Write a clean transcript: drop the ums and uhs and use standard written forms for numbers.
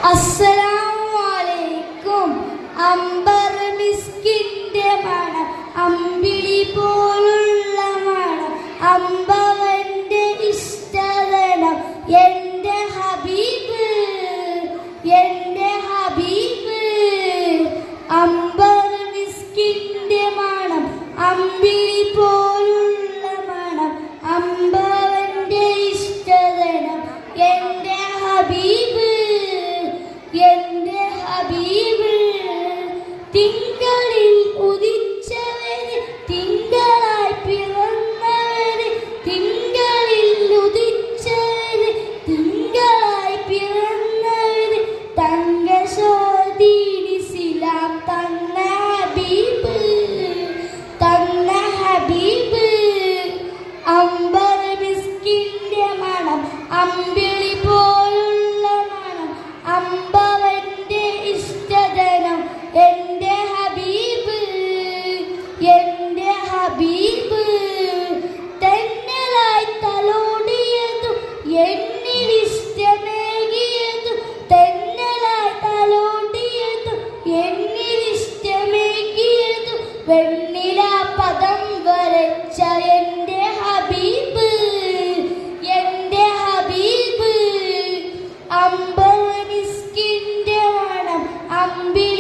അസ്സലാമലൈക്കും. അമ്പർ മിസ്കിന്റെ മണം, അമ്പിളി പോലുള്ള മണം, അമ്പവന്റെ ഇഷ്ടതനം, എന്റെ ഹബീബ്, എന്റെ ഹബീബ്. അമ്പർ മിസ്കിന്റെ മണം, അമ്പിളി പോലുള്ള മണം, അമ്പവന്റെ ഇഷ്ടതനം, എന്റെ ഹബീബ്, എന്റെ ഹബീബ്. തിങ്കളിൽ ഉദിച്ചവര്, തിങ്കളായി പിറന്നവര്, തിങ്കളിൽ ഉദിച്ചവര്, തിങ്കളായി പിറന്നവര്, തങ്കശോധീനിസിലാം തന്ന ഹബീബ്, തന്ന ഹബീബ്. അമ്പർ മിസ്കിന്റെ മണം, അമ്പിളി പോലുള്ള മണം, അമ്പവന്റെ ഇഷ്ടതനം, എന്റെ ഹബീബ്, എന്റെ ഹബീബ്. തെന്നലായി തലോടിയതും എന്നിൽ ഇഷ്ടമേകിയതും, തെന്നലായി തലോടിയതും എന്നിൽ ഇഷ്ടമേകിയതും, വെണ്ണില പദം വരച്ച എന്റെ ഹബീബ്, എന്റെ ഹബീബ്. അമ്പർ മിസ്കിന്റെ മണം, അമ്പിളി